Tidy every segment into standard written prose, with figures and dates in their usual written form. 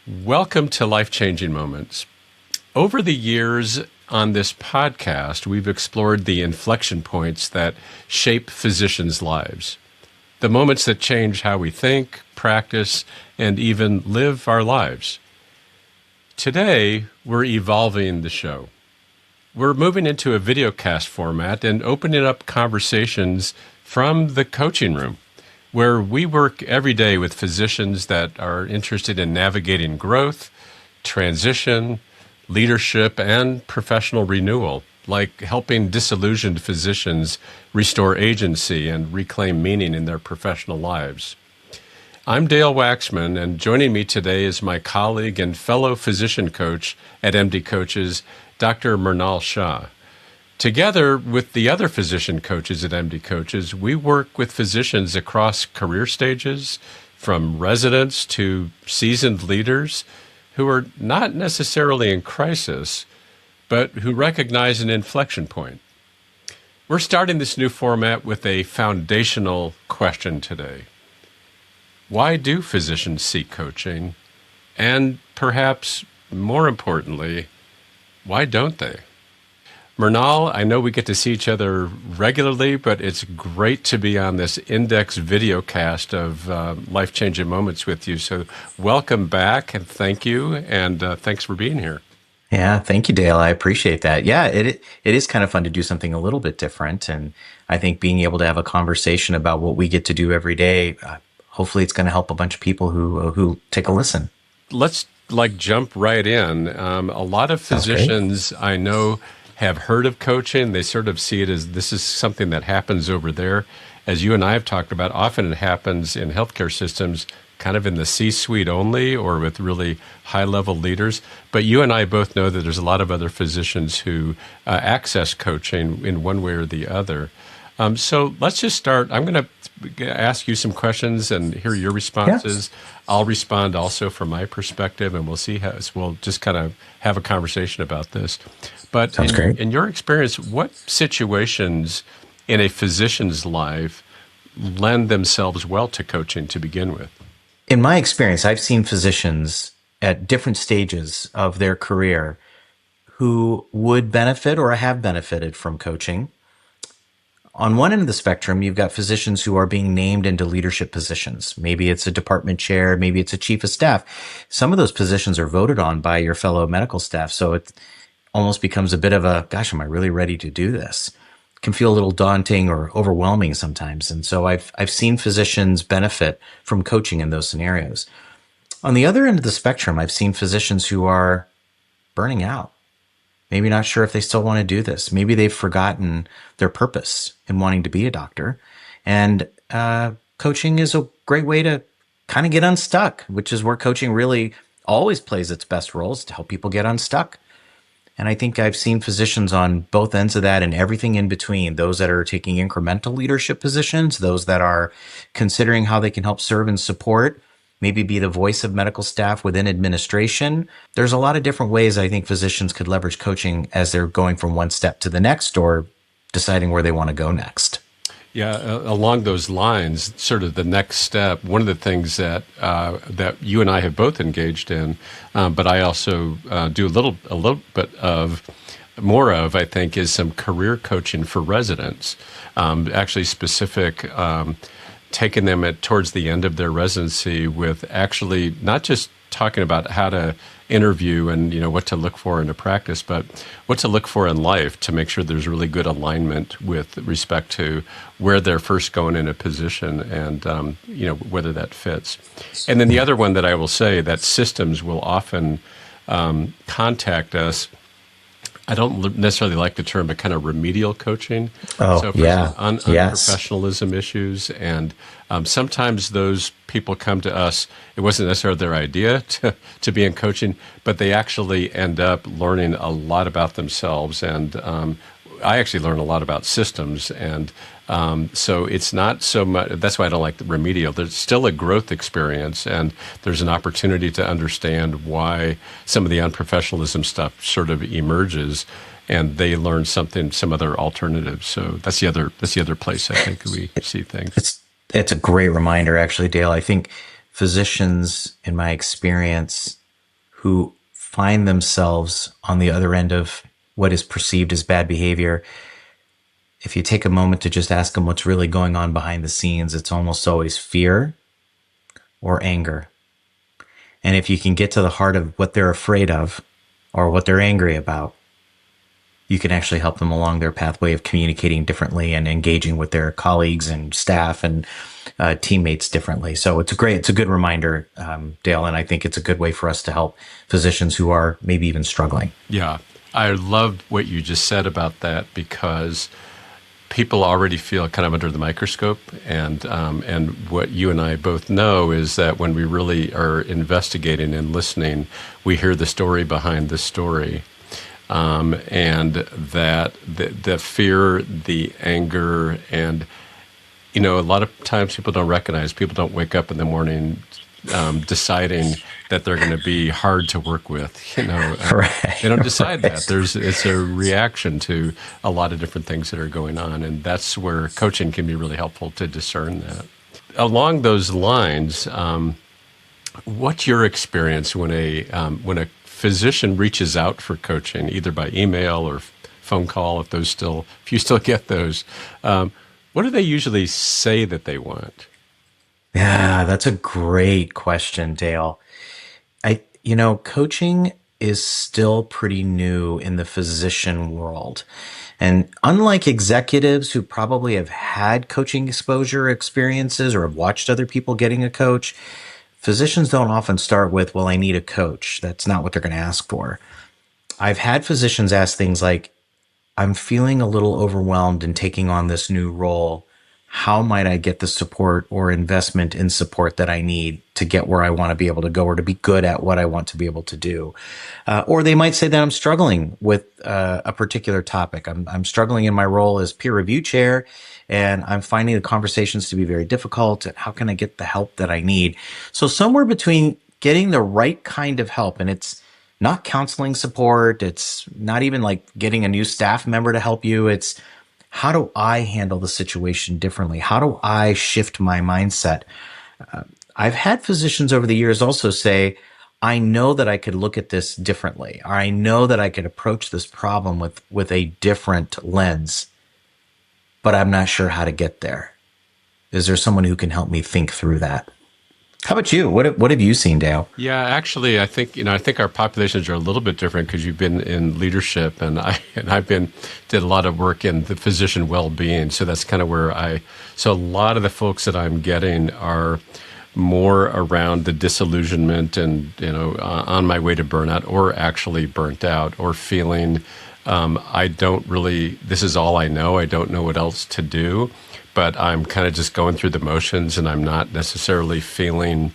Welcome to Life-Changing Moments. Over the years on this podcast, we've explored the inflection points that shape physicians' lives, the moments that change how we think, practice, and even live our lives. Today, we're evolving the show. We're moving into a videocast format and opening up conversations from the coaching room, where we work every day with physicians that are interested in navigating growth, transition, leadership, and professional renewal, like helping disillusioned physicians restore agency and reclaim meaning in their professional lives. I'm Dael Waxman, and joining me today is my colleague and fellow physician coach at MD Coaches, Dr. Murnal Shah. Together with the other physician coaches at MD Coaches, we work with physicians across career stages, from residents to seasoned leaders who are not necessarily in crisis, but who recognize an inflection point. We're starting this new format with a foundational question today. Why do physicians seek coaching? And perhaps more importantly, why don't they? Murnal, I know we get to see each other regularly, but it's great to be on this index video cast of life-changing moments with you. So welcome back, and thank you, and thanks for being here. Yeah, thank you, Dael. I appreciate that. Yeah, it is kind of fun to do something a little bit different, and I think being able to have a conversation about what we get to do every day, hopefully it's going to help a bunch of people who take a listen. Let's jump right in. A lot of physicians I know have heard of coaching. They sort of see it as this is something that happens over there. As you and I have talked about, often it happens in healthcare systems kind of in the C-suite only or with really high-level leaders. But you and I both know that there's a lot of other physicians who access coaching in one way or the other. So let's just start. I'm going to ask you some questions and hear your responses. Yes. I'll respond also from my perspective, and we'll see how we'll just kind of have a conversation about this. But in your experience, what situations in a physician's life lend themselves well to coaching to begin with? In my experience, I've seen physicians at different stages of their career who would benefit or have benefited from coaching. On one end of the spectrum, you've got physicians who are being named into leadership positions. Maybe it's a department chair, maybe it's a chief of staff. Some of those positions are voted on by your fellow medical staff, so it almost becomes a bit of a, gosh, am I really ready to do this? It can feel a little daunting or overwhelming sometimes. And so I've seen physicians benefit from coaching in those scenarios. On the other end of the spectrum, I've seen physicians who are burning out. Maybe not sure if they still want to do this. Maybe they've forgotten their purpose in wanting to be a doctor. And coaching is a great way to kind of get unstuck, which is where coaching really always plays its best roles, to help people get unstuck. And I think I've seen physicians on both ends of that and everything in between, those that are taking incremental leadership positions, those that are considering how they can help serve and support, maybe be the voice of medical staff within administration. There's a lot of different ways I think physicians could leverage coaching as they're going from one step to the next or deciding where they want to go next. Yeah, along those lines, sort of the next step, one of the things that you and I have both engaged in, but I also do a little bit of, more of, I think, is some career coaching for residents, actually specific, taking them towards the end of their residency with actually not just talking about how to interview and what to look for in a practice, but what to look for in life to make sure there's really good alignment with respect to where they're first going in a position and whether that fits. And then the other one that I will say that systems will often contact us. I don't necessarily like the term, but kind of remedial coaching. So for unprofessionalism issues. And sometimes those people come to us, it wasn't necessarily their idea to be in coaching, but they actually end up learning a lot about themselves. And I actually learn a lot about systems. And so it's not so much, that's why I don't like the remedial. There's still a growth experience, and there's an opportunity to understand why some of the unprofessionalism stuff sort of emerges, and they learn some other alternatives. So that's the other place I think we see things. It's a great reminder, actually, Dael. I think physicians, in my experience, who find themselves on the other end of what is perceived as bad behavior, if you take a moment to just ask them what's really going on behind the scenes, it's almost always fear or anger. And if you can get to the heart of what they're afraid of or what they're angry about, you can actually help them along their pathway of communicating differently and engaging with their colleagues and staff and teammates differently. So it's a good reminder, Dale, and I think it's a good way for us to help physicians who are maybe even struggling. Yeah. I loved what you just said about that because people already feel kind of under the microscope, and what you and I both know is that when we really are investigating and listening, we hear the story behind the story, and that the fear, the anger, and a lot of times people don't recognize. People don't wake up in the morning deciding that they're going to be hard to work with. Right. They don't decide Right. that. It's a reaction to a lot of different things that are going on, and that's where coaching can be really helpful to discern that. Along those lines, what's your experience when a physician reaches out for coaching, either by email or phone call, if you still get those? What do they usually say that they want? Yeah, that's a great question, Dale. Coaching is still pretty new in the physician world. And unlike executives who probably have had coaching exposure experiences or have watched other people getting a coach, physicians don't often start with, well, I need a coach. That's not what they're going to ask for. I've had physicians ask things like, I'm feeling a little overwhelmed in taking on this new role. How might I get the support or investment in support that I need to get where I want to be able to go or to be good at what I want to be able to do? Or they might say that I'm struggling with a particular topic. I'm struggling in my role as peer review chair, and I'm finding the conversations to be very difficult. And how can I get the help that I need? So somewhere between getting the right kind of help, and it's not counseling support. It's not even like getting a new staff member to help you. It's how do I handle the situation differently? How do I shift my mindset? I've had physicians over the years also say, I know that I could look at this differently, or I know that I could approach this problem with a different lens, but I'm not sure how to get there. Is there someone who can help me think through that? How about you? What have you seen, Dale? Yeah, actually, I think our populations are a little bit different because you've been in leadership, and I've did a lot of work in the physician well-being. So that's kind of so a lot of the folks that I'm getting are more around the disillusionment and on my way to burnout, or actually burnt out, or feeling I don't really. This is all I know. I don't know what else to do. But I'm kind of just going through the motions, and I'm not necessarily feeling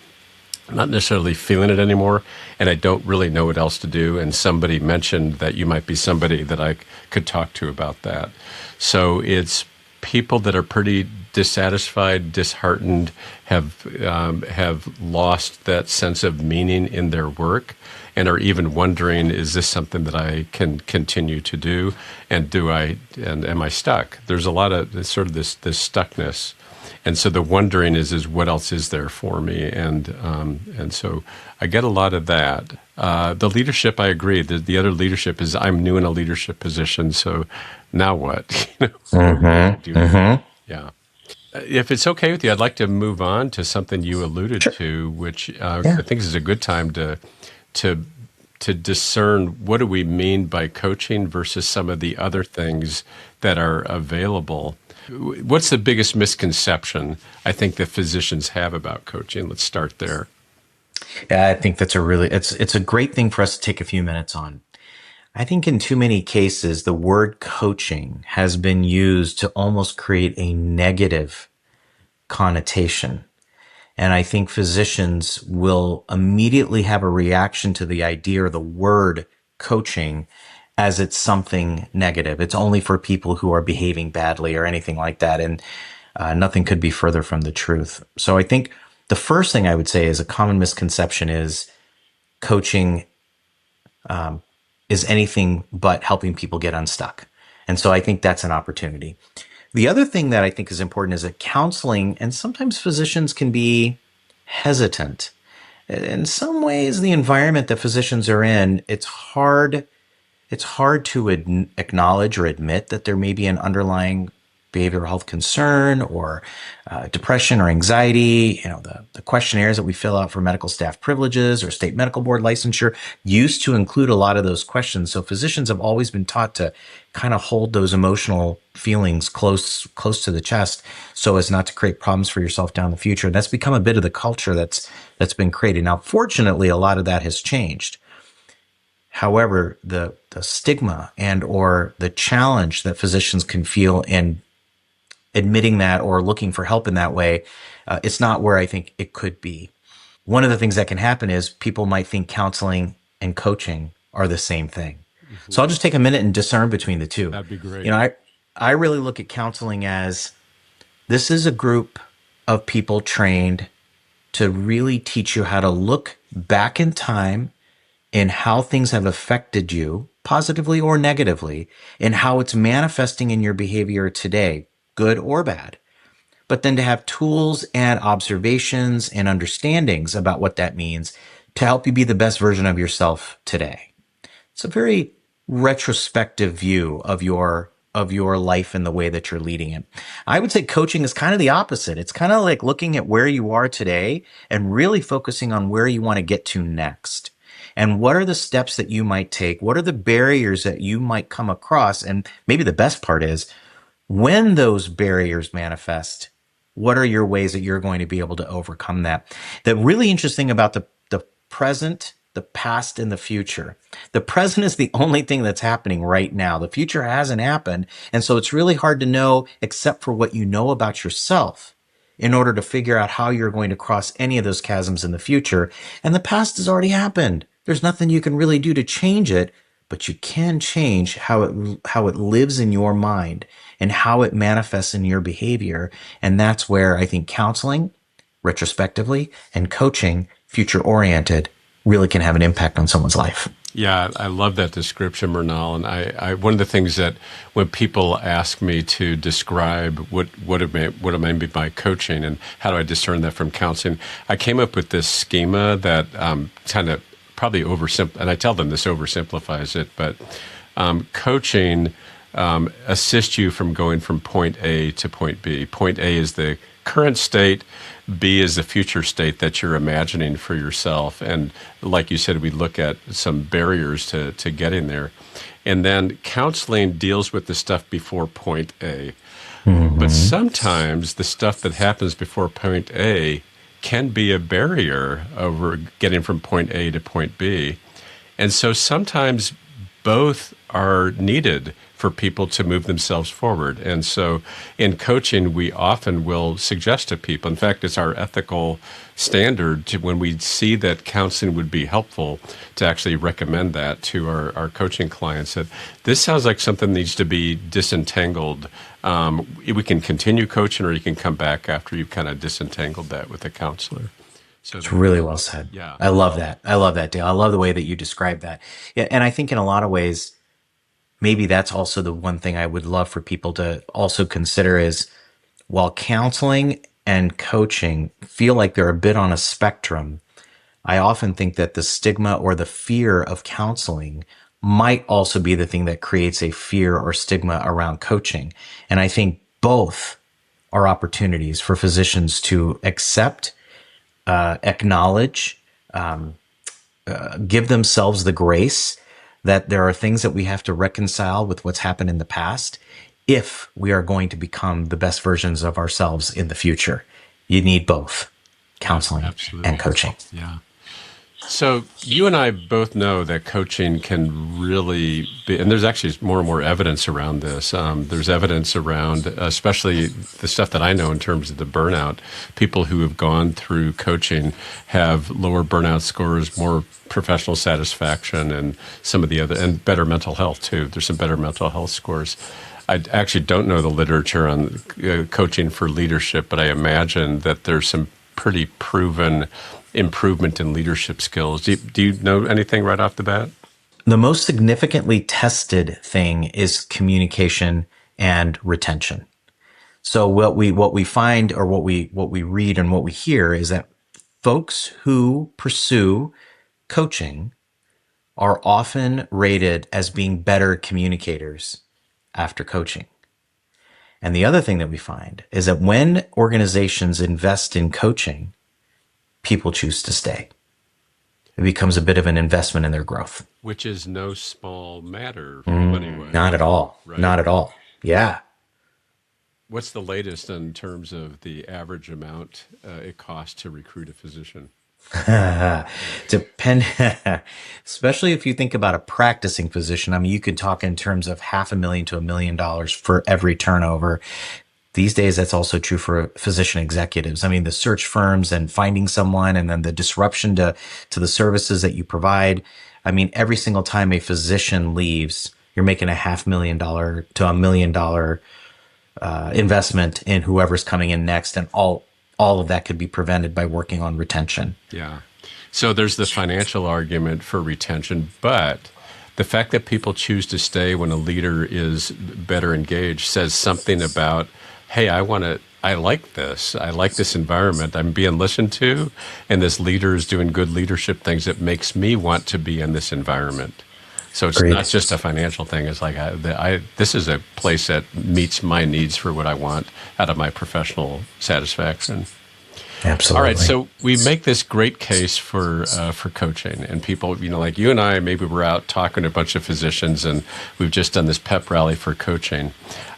it anymore, and I don't really know what else to do. And somebody mentioned that you might be somebody that I could talk to about that. So it's people that are pretty dissatisfied, disheartened, have lost that sense of meaning in their work, and are even wondering, is this something that I can continue to do? And am I stuck? There's a lot of sort of this stuckness. And so the wondering is what else is there for me? And so I get a lot of that. The leadership, I agree. The other leadership is I'm new in a leadership position, so now what? Yeah. If it's okay with you, I'd like to move on to something you alluded Sure. to, which Yeah. I think is a good time to discern what do we mean by coaching versus some of the other things that are available. What's the biggest misconception I think that physicians have about coaching? Let's start there. Yeah, I think that's it's a great thing for us to take a few minutes on. I think in too many cases, the word coaching has been used to almost create a negative connotation. And I think physicians will immediately have a reaction to the idea or the word coaching as it's something negative. It's only for people who are behaving badly or anything like that. And nothing could be further from the truth. So I think the first thing I would say is a common misconception is coaching is anything but helping people get unstuck. And so I think that's an opportunity. The other thing that I think is important is that counseling, and sometimes physicians can be hesitant In some ways, the environment that physicians are in, it's hard to acknowledge or admit that there may be an underlying behavioral health concern or depression or anxiety. The questionnaires that we fill out for medical staff privileges or state medical board licensure used to include a lot of those questions. So physicians have always been taught to kind of hold those emotional feelings close to the chest so as not to create problems for yourself down the future. And that's become a bit of the culture that's been created. Now, fortunately, a lot of that has changed. However, the stigma and or the challenge that physicians can feel in admitting that or looking for help in that way, it's not where I think it could be. One of the things that can happen is people might think counseling and coaching are the same thing. So I'll just take a minute and discern between the two. That'd be great. I really look at counseling as this is a group of people trained to really teach you how to look back in time in how things have affected you positively or negatively and how it's manifesting in your behavior today, good or bad. But then to have tools and observations and understandings about what that means to help you be the best version of yourself today. It's a very retrospective view of your life and the way that you're leading it. I would say coaching is kind of the opposite. It's kind of like looking at where you are today and really focusing on where you want to get to next. And what are the steps that you might take? What are the barriers that you might come across? And maybe the best part is when those barriers manifest, what are your ways that you're going to be able to overcome that? The really interesting about the present, the past, and the future. The present is the only thing that's happening right now. The future hasn't happened. And so it's really hard to know except for what you know about yourself in order to figure out how you're going to cross any of those chasms in the future. And the past has already happened. There's nothing you can really do to change it, but you can change how it lives in your mind and how it manifests in your behavior. And that's where I think counseling, retrospectively, and coaching, future oriented, really can have an impact on someone's life. Yeah, I love that description, Murnal. And I one of the things that when people ask me to describe what it may be by coaching and how do I discern that from counseling, I came up with this schema that kind of probably and I tell them this oversimplifies it, but coaching assists you from going from point A to point B. Point A is the current state. B is the future state that you're imagining for yourself. And like you said, we look at some barriers to getting there. And then counseling deals with the stuff before point A. Mm-hmm. But sometimes the stuff that happens before point A can be a barrier over getting from point A to point B. And so sometimes both are needed for people to move themselves forward. And so in coaching, we often will suggest to people, in fact, it's our ethical standard to, when we see that counseling would be helpful, to actually recommend that to our coaching clients, that this sounds like something needs to be disentangled. We can continue coaching, or you can come back after you've kind of disentangled that with a counselor. So it's really well said. Yeah. I love that, Dael. I love the way that you describe that. Yeah, and I think in a lot of ways, maybe that's also the one thing I would love for people to also consider is while counseling and coaching feel like they're a bit on a spectrum, I often think that the stigma or the fear of counseling might also be the thing that creates a fear or stigma around coaching. And I think both are opportunities for physicians to accept, acknowledge, give themselves the grace that there are things that we have to reconcile with what's happened in the past if we are going to become the best versions of ourselves in the future. You need both counseling and coaching. Yeah. So you and I both know that coaching can really be, and there's actually more and more evidence around this. There's evidence around, especially the stuff that I know in terms of the burnout. People who have gone through coaching have lower burnout scores, more professional satisfaction, and some of the other, and better mental health too. There's some better mental health scores. I actually don't know the literature on coaching for leadership, but I imagine that there's some pretty proven improvement in leadership skills. Do you know anything right off the bat? The most significantly tested thing is communication and retention. So what we find, or what we read and what we hear, is that folks who pursue coaching are often rated as being better communicators after coaching. And the other thing that we find is that when organizations invest in coaching, people choose to stay. It becomes a bit of an investment in their growth. Which is no small matter, anyway. Not at all. Right? Not at all. Yeah. What's the latest in terms of the average amount it costs to recruit a physician? Depend, especially if you think about a practicing physician. I mean, you could talk in terms of $500,000 to $1 million for every turnover. These days, that's also true for physician executives. I mean, the search firms and finding someone, and then the disruption to the services that you provide. I mean, every single time a physician leaves, you're making a $500,000 to $1 million investment in whoever's coming in next, and all of that could be prevented by working on retention. Yeah. So there's the financial argument for retention, but the fact that people choose to stay when a leader is better engaged says something about, hey, I like this. I like this environment. I'm being listened to, and this leader is doing good leadership things that makes me want to be in this environment. So it's not just a financial thing. It's like, this is a place that meets my needs for what I want out of my professional satisfaction. Absolutely. All right, so we make this great case for coaching, and people, like you and I, maybe we're out talking to a bunch of physicians, and we've just done this pep rally for coaching,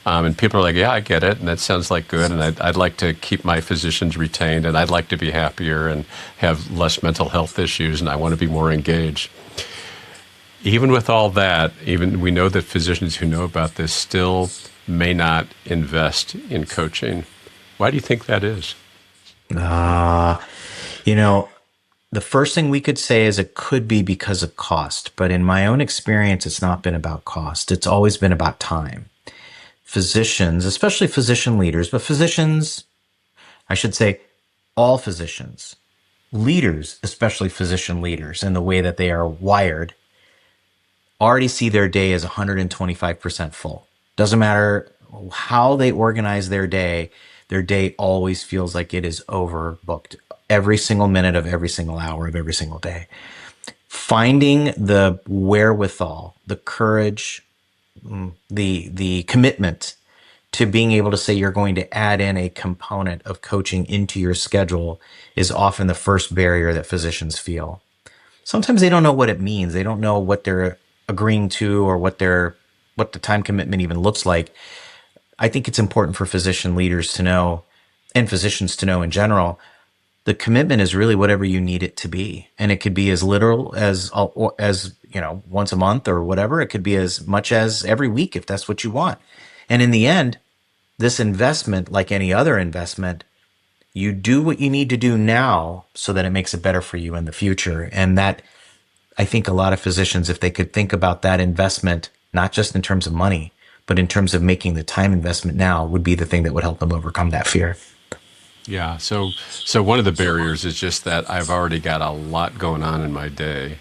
and people are like, "Yeah, I get it, and that sounds like good, and I'd like to keep my physicians retained, and I'd like to be happier and have less mental health issues, and I want to be more engaged." Even with all that, even we know that physicians who know about this still may not invest in coaching. Why do you think that is? The first thing we could say is it could be because of cost, but in my own experience, it's not been about cost. It's always been about time. Physicians, especially physician leaders, but physicians, I should say all physicians, leaders, especially physician leaders, and the way that they are wired, already see their day as 125% full. Doesn't matter how they organize their day always feels like it is overbooked every single minute of every single hour of every single day. Finding the wherewithal, the courage, the commitment to being able to say you're going to add in a component of coaching into your schedule is often the first barrier that physicians feel. Sometimes they don't know what it means. They don't know what they're agreeing to or what the time commitment even looks like. I think it's important for physician leaders to know, and physicians to know in general, the commitment is really whatever you need it to be. And it could be as literal as once a month or whatever. It could be as much as every week if that's what you want. And in the end, this investment, like any other investment, you do what you need to do now so that it makes it better for you in the future. And that, I think a lot of physicians, if they could think about that investment, not just in terms of money, but in terms of making the time investment now, would be the thing that would help them overcome that fear. Yeah. So one of the barriers is just that I've already got a lot going on in my day.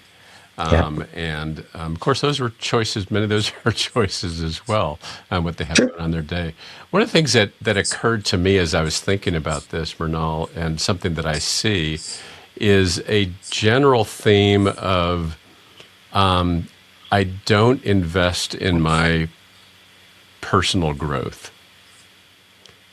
And of course, those were choices. Many of those are choices as well, what they have going on their day. One of the things that occurred to me as I was thinking about this, Murnal, and something that I see is a general theme of I don't invest in my personal growth.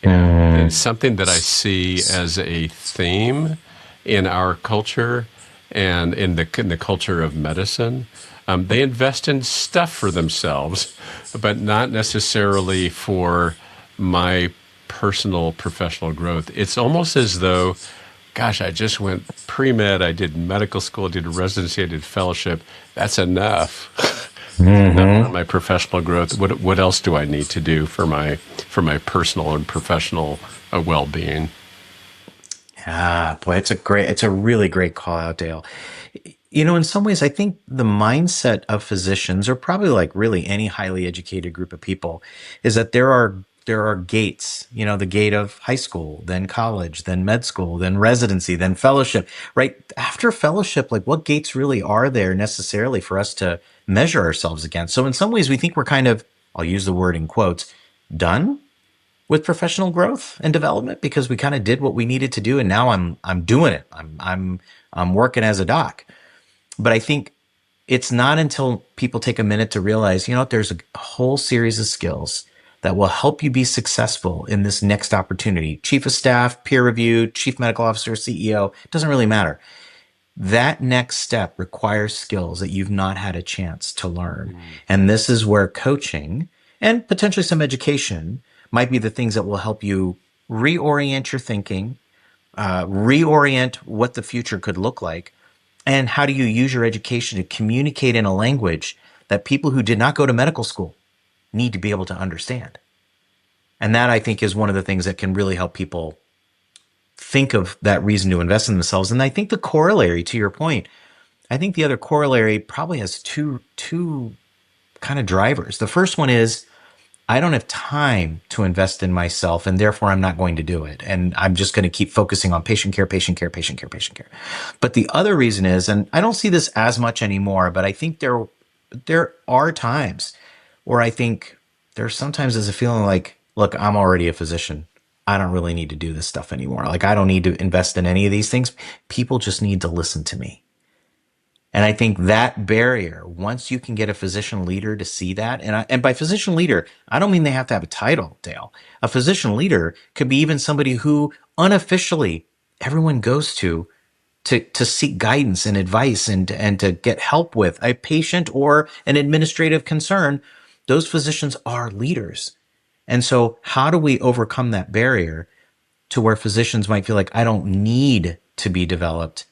And something that I see as a theme in our culture and in the culture of medicine, they invest in stuff for themselves, but not necessarily for my personal professional growth. It's almost as though, gosh, I just went pre-med, I did medical school, I did residency, I did fellowship. That's enough. Enough for my professional growth. What else do I need to do for my personal and professional well-being? Boy, it's a really great call out, Dael. In some ways, I think the mindset of physicians, or probably like really any highly educated group of people, is that there are gates, the gate of high school, then college, then med school, then residency, then fellowship, right? After fellowship, like what gates really are there necessarily for us to measure ourselves against? So in some ways, we think we're kind of, I'll use the word in quotes, done with professional growth and development because we kind of did what we needed to do, and now I'm doing it. I'm working as a doc. But I think it's not until people take a minute to realize, there's a whole series of skills that will help you be successful in this next opportunity. Chief of staff, peer review, chief medical officer, CEO, doesn't really matter. That next step requires skills that you've not had a chance to learn. And this is where coaching and potentially some education might be the things that will help you reorient your thinking, reorient what the future could look like. And how do you use your education to communicate in a language that people who did not go to medical school need to be able to understand? And that, I think, is one of the things that can really help people think of that reason to invest in themselves. And I think the corollary to your point, I think the other corollary probably has two kind of drivers. The first one is I don't have time to invest in myself, and therefore I'm not going to do it. And I'm just going to keep focusing on patient care, patient care, patient care, patient care. But the other reason is, and I don't see this as much anymore, but I think there are times where I think there's sometimes there's a feeling like, look, I'm already a physician. I don't really need to do this stuff anymore. Like, I don't need to invest in any of these things. People just need to listen to me. And I think that barrier, once you can get a physician leader to see that, and by physician leader, I don't mean they have to have a title, Dale. A physician leader could be even somebody who unofficially everyone goes to seek guidance and advice and to get help with a patient or an administrative concern. Those physicians are leaders. And so how do we overcome that barrier to where physicians might feel like I don't need to be developed?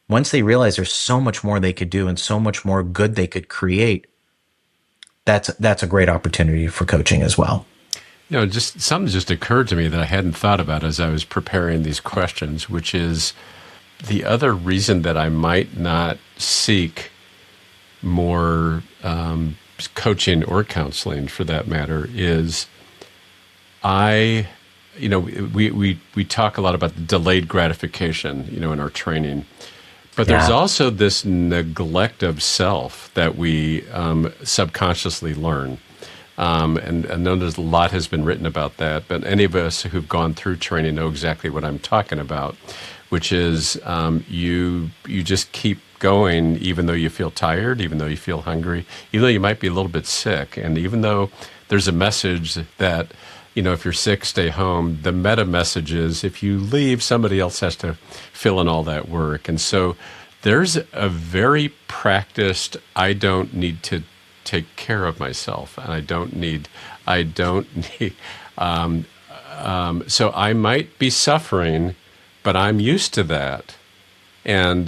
Once they realize there's so much more they could do and so much more good they could create, that's a great opportunity for coaching as well. Just something just occurred to me that I hadn't thought about as I was preparing these questions, which is the other reason that I might not seek more coaching or counseling, for that matter, is we talk a lot about the delayed gratification, in our training. But there's also this neglect of self that we subconsciously learn. And I know there's a lot has been written about that, but any of us who've gone through training know exactly what I'm talking about, which is you just keep going even though you feel tired, even though you feel hungry, even though you might be a little bit sick. And even though there's a message that, if you're sick, stay home. The meta message is if you leave, somebody else has to fill in all that work. And so there's a very practiced, I don't need to take care of myself. And I don't need, so I might be suffering, but I'm used to that. And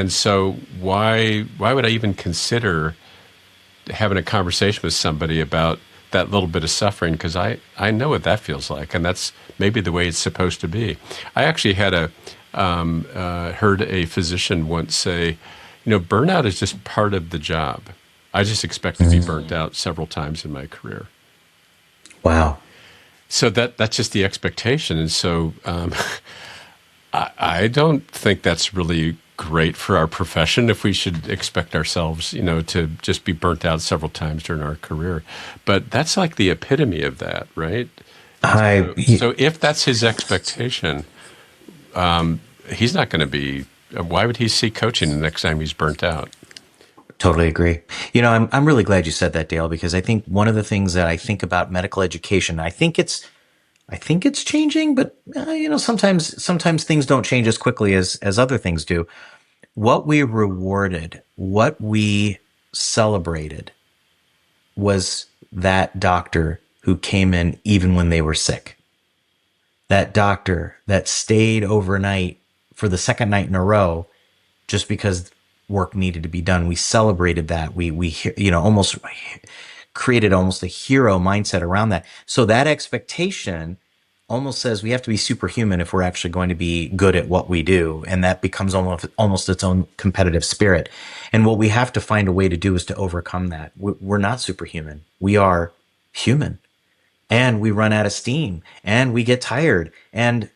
so why would I even consider having a conversation with somebody about that little bit of suffering, because I know what that feels like, and that's maybe the way it's supposed to be. I actually had heard a physician once say, burnout is just part of the job. I just expect to be burnt out several times in my career. Wow. So that's just the expectation, and so I don't think that's really great for our profession if we should expect ourselves, to just be burnt out several times during our career. But that's like the epitome of that, right? So if that's his expectation, he's not going to be. Why would he seek coaching the next time he's burnt out? Totally agree. I'm really glad you said that, Dale, because I think one of the things that I think about medical education, I think it's changing, but sometimes things don't change as quickly as other things do. What we rewarded, what we celebrated was that doctor who came in even when they were sick. That doctor that stayed overnight for the second night in a row just because work needed to be done. We celebrated that. We almost created almost a hero mindset around that. So that expectation almost says we have to be superhuman if we're actually going to be good at what we do. And that becomes almost its own competitive spirit. And what we have to find a way to do is to overcome that. We're not superhuman. We are human, and we run out of steam, and we get tired. And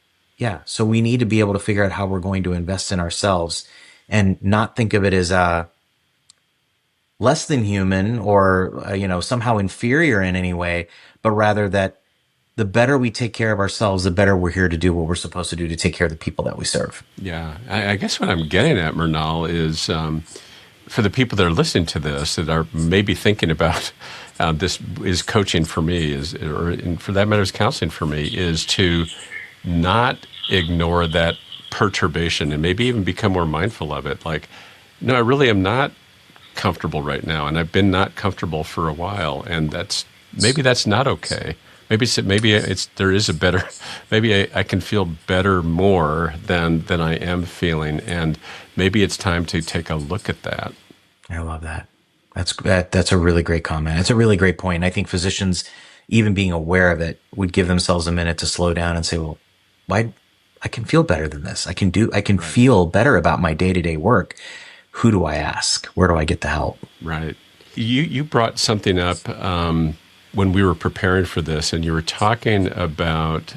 so we need to be able to figure out how we're going to invest in ourselves and not think of it as less than human or, somehow inferior in any way, but rather that the better we take care of ourselves, the better we're here to do what we're supposed to do to take care of the people that we serve. Yeah. I guess what I'm getting at, Murnal, is for the people that are listening to this that are maybe thinking about this is coaching for me, or for that matter, is counseling for me, is to not ignore that perturbation and maybe even become more mindful of it. Like, no, I really am not comfortable right now, and I've been not comfortable for a while, and that's not okay. Maybe there is a better. Maybe I can feel better more than I am feeling, and maybe it's time to take a look at that. I love that. That's a really great comment. It's a really great point. And I think physicians, even being aware of it, would give themselves a minute to slow down and say, well, why I can feel better than this. I can feel better about my day-to-day work. Who do I ask? Where do I get the help? Right. You brought something up when we were preparing for this, and you were talking about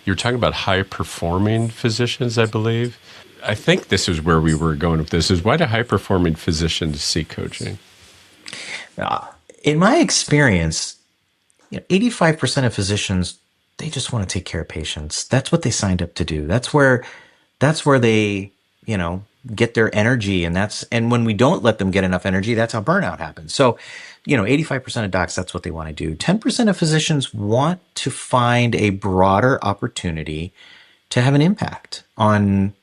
high performing physicians, I believe. I think this is where we were going with this. Is why do high performing physicians seek coaching? In my experience, 85% of physicians, they just want to take care of patients. That's what they signed up to do. That's where they, get their energy. And when we don't let them get enough energy, that's how burnout happens. So, 85% of docs, that's what they want to do. 10% of physicians want to find a broader opportunity to have an impact on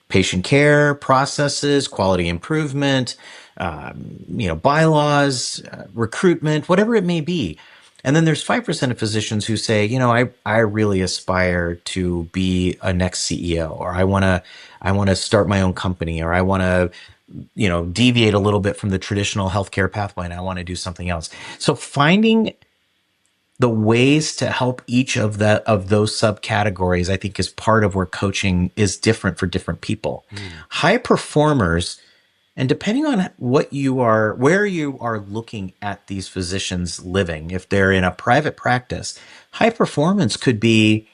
patient care, processes, quality improvement, bylaws, recruitment, whatever it may be. And then there's 5% of physicians who say, I really aspire to be a next CEO, or I want to start my own company, or I want to, deviate a little bit from the traditional healthcare pathway and I want to do something else. So finding the ways to help each of those subcategories, I think, is part of where coaching is different for different people. High performers, and depending on where you are looking at these physicians living, if they're in a private practice, high performance could be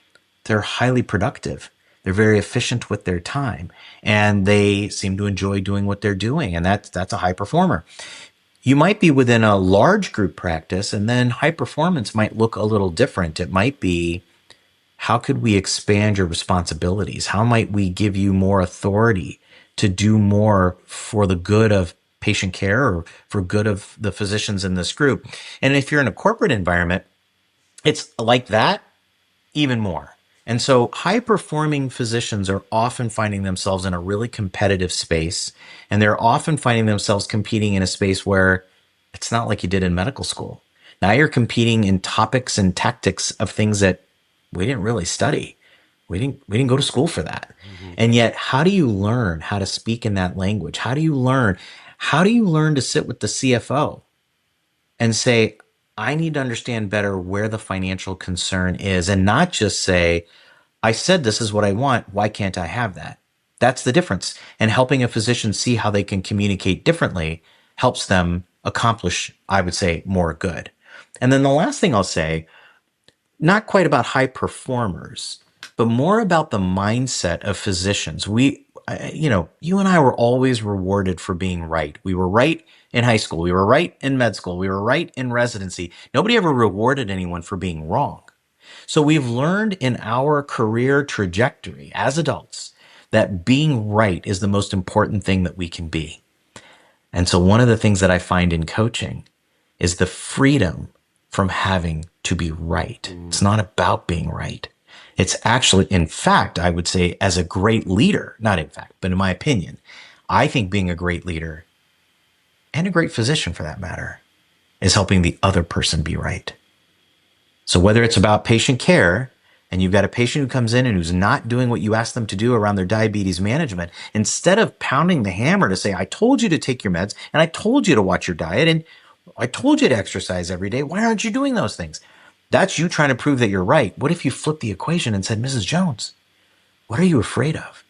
they're highly productive. They're very efficient with their time, and they seem to enjoy doing what they're doing, and that's a high performer. You might be within a large group practice, and then high performance might look a little different. It might be, how could we expand your responsibilities? How might we give you more authority to do more for the good of patient care or for good of the physicians in this group? And if you're in a corporate environment, it's like that even more. And so high performing physicians are often finding themselves in a really competitive space. And they're often finding themselves competing in a space where it's not like you did in medical school. Now you're competing in topics and tactics of things that we didn't really study. We didn't go to school for that. Mm-hmm. And yet, how do you learn how to speak in that language? How do you learn to sit with the CFO and say, I need to understand better where the financial concern is, and not just say, I said this is what I want. Why can't I have that? That's the difference. And helping a physician see how they can communicate differently helps them accomplish, I would say, more good. And then the last thing I'll say, not quite about high performers, but more about the mindset of physicians. You and I were always rewarded for being right. We were right in high school. We were right in med school. We were right in residency. Nobody ever rewarded anyone for being wrong. So we've learned in our career trajectory as adults that being right is the most important thing that we can be. And so one of the things that I find in coaching is the freedom from having to be right. It's not about being right. It's actually, in fact, I would say, as a great leader, not in fact, but in my opinion, I think being a great leader and a great physician for that matter is helping the other person be right. So whether it's about patient care and you've got a patient who comes in and who's not doing what you asked them to do around their diabetes management, instead of pounding the hammer to say, I told you to take your meds and I told you to watch your diet and I told you to exercise every day, why aren't you doing those things? That's you trying to prove that you're right. What if you flipped the equation and said, Mrs. Jones, what are you afraid of?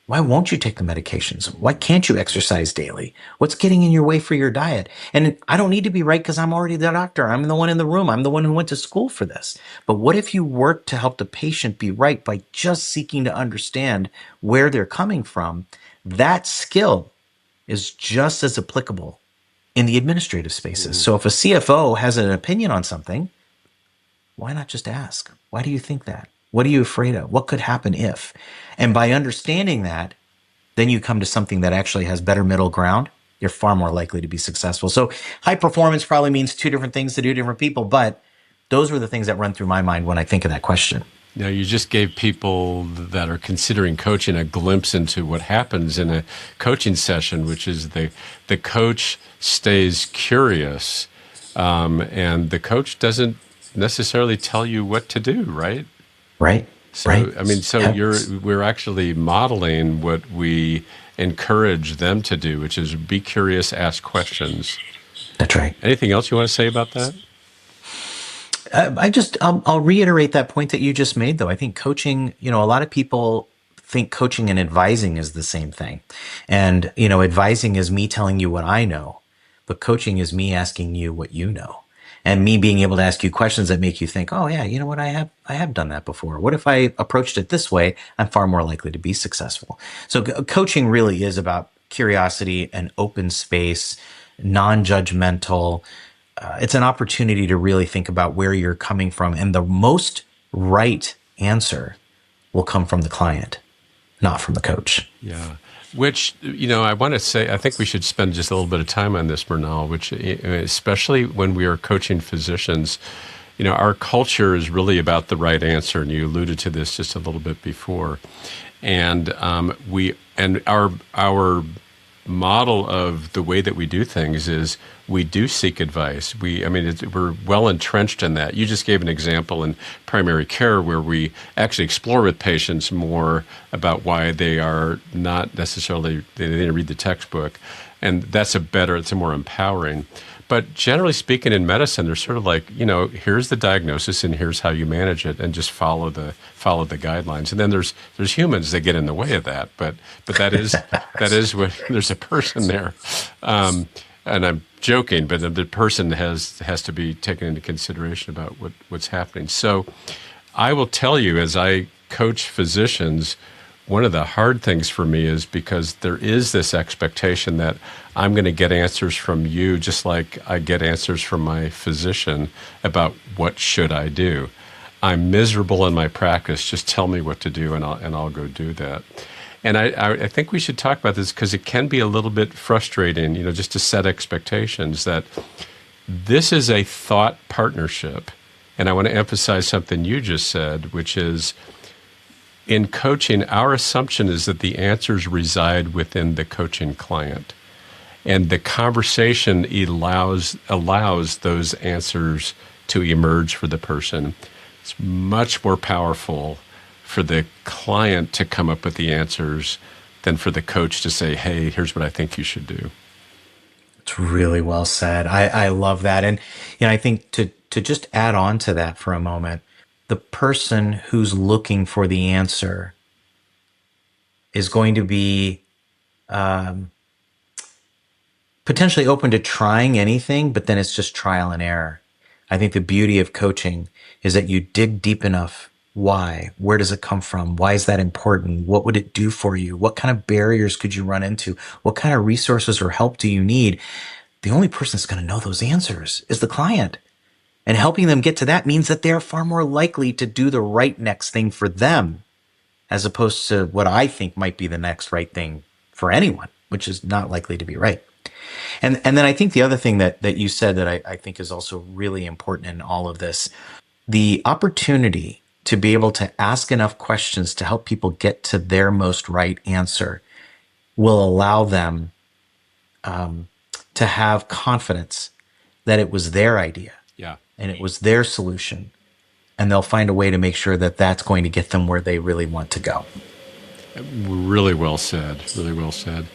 Why won't you take the medications? Why can't you exercise daily? What's getting in your way for your diet? And I don't need to be right because I'm already the doctor. I'm the one in the room. I'm the one who went to school for this. But what if you work to help the patient be right by just seeking to understand where they're coming from? That skill is just as applicable in the administrative spaces. So if a CFO has an opinion on something, Why not just ask? Why do you think that? What are you afraid of? What could happen if? And by understanding that, then you come to something that actually has better middle ground. You're far more likely to be successful. So high performance probably means two different things to two different people, but those were the things that run through my mind when I think of that question. Now, you just gave people that are considering coaching a glimpse into what happens in a coaching session, which is the coach stays curious, and the coach doesn't necessarily tell you what to do, right? Right. So, Right. I mean, so Yep. we're actually modeling what we encourage them to do, which is be curious, ask questions. That's right. Anything else you want to say about that? I'll reiterate that point that you just made, though. I think coaching, a lot of people think coaching and advising is the same thing. And, advising is me telling you what I know, but coaching is me asking you what you know and me being able to ask you questions that make you think, oh yeah, you know what? I have done that before. What if I approached it this way? I'm far more likely to be successful. So coaching really is about curiosity and open space, non-judgmental. It's an opportunity to really think about where you're coming from. And the most right answer will come from the client, not from the coach. Yeah. Which, I want to say, I think we should spend just a little bit of time on this, Murnal, which, especially when we are coaching physicians, our culture is really about the right answer. And you alluded to this just a little bit before. And our model of the way that we do things is we do seek advice. We're well entrenched in that. You just gave an example in primary care where we actually explore with patients more about why they are not necessarily, they didn't read the textbook. And it's a more empowering. But generally speaking, in medicine, they're sort of like, here's the diagnosis and here's how you manage it, and just follow the guidelines. And then there's humans that get in the way of that. But that is what there's a person there, and I'm joking, but the person has to be taken into consideration about what's happening. So I will tell you, as I coach physicians, one of the hard things for me is because there is this expectation that I'm going to get answers from you just like I get answers from my physician about what should I do. I'm miserable in my practice. Just tell me what to do, and I'll go do that. And I think we should talk about this because it can be a little bit frustrating, just to set expectations that this is a thought partnership. And I want to emphasize something you just said, which is, in coaching, our assumption is that the answers reside within the coaching client. And the conversation allows those answers to emerge for the person. It's much more powerful for the client to come up with the answers than for the coach to say, hey, here's what I think you should do. It's really well said. I love that. And I think to just add on to that for a moment, the person who's looking for the answer is going to be potentially open to trying anything, but then it's just trial and error. I think the beauty of coaching is that you dig deep enough. Why? Where does it come from? Why is that important? What would it do for you? What kind of barriers could you run into? What kind of resources or help do you need? The only person that's going to know those answers is the client. And helping them get to that means that they're far more likely to do the right next thing for them, as opposed to what I think might be the next right thing for anyone, which is not likely to be right. And then I think the other thing that you said that I think is also really important in all of this, the opportunity to be able to ask enough questions to help people get to their most right answer will allow them to have confidence that it was their idea. Yeah. And it was their solution. And they'll find a way to make sure that that's going to get them where they really want to go. Really well said. Really well said.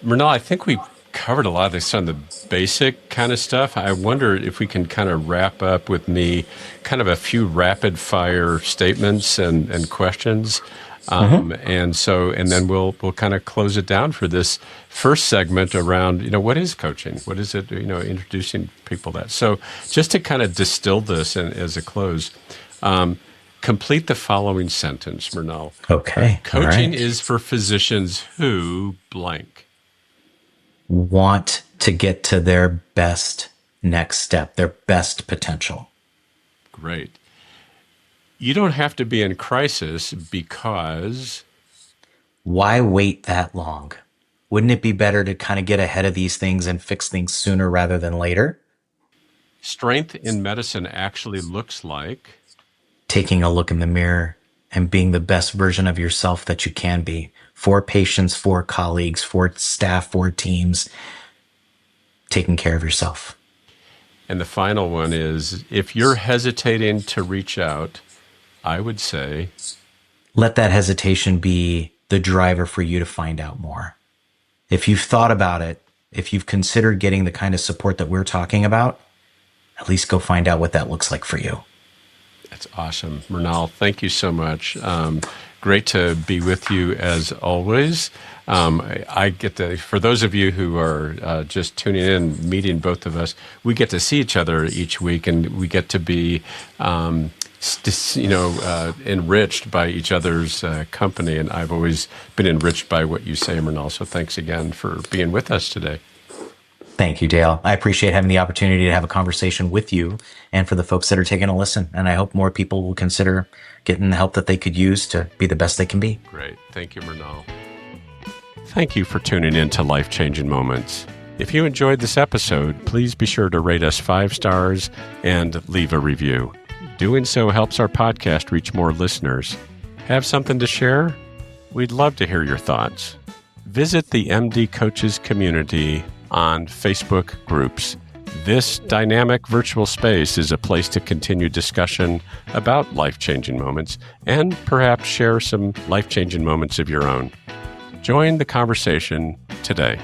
Murnal, I think we covered a lot of this on the basic kind of stuff. I wonder if we can kind of wrap up with me kind of a few rapid fire statements and questions. And then we'll kind of close it down for this first segment around, what is coaching? What is it, introducing people that. So just to kind of distill this as a close, complete the following sentence, Murnal. Okay. Coaching is for physicians who blank. Want to get to their best next step, their best potential. Great. You don't have to be in crisis because... Why wait that long? Wouldn't it be better to kind of get ahead of these things and fix things sooner rather than later? Strength in medicine actually looks like... taking a look in the mirror and being the best version of yourself that you can be for patients, for colleagues, for staff, for teams, taking care of yourself. And the final one is, if you're hesitating to reach out, I would say... let that hesitation be the driver for you to find out more. If you've thought about it, if you've considered getting the kind of support that we're talking about, at least go find out what that looks like for you. That's awesome. Murnal, thank you so much. Great to be with you as always. I get to, for those of you who are just tuning in, meeting both of us, we get to see each other each week, and we get to be, enriched by each other's company. And I've always been enriched by what you say, Murnal. So thanks again for being with us today. Thank you, Dael. I appreciate having the opportunity to have a conversation with you and for the folks that are taking a listen. And I hope more people will consider getting the help that they could use to be the best they can be. Great. Thank you, Murnal. Thank you for tuning in to Life Changing Moments. If you enjoyed this episode, please be sure to rate us 5 stars and leave a review. Doing so helps our podcast reach more listeners. Have something to share? We'd love to hear your thoughts. Visit the MD Coaches community on Facebook groups. This dynamic virtual space is a place to continue discussion about life-changing moments and perhaps share some life-changing moments of your own. Join the conversation today.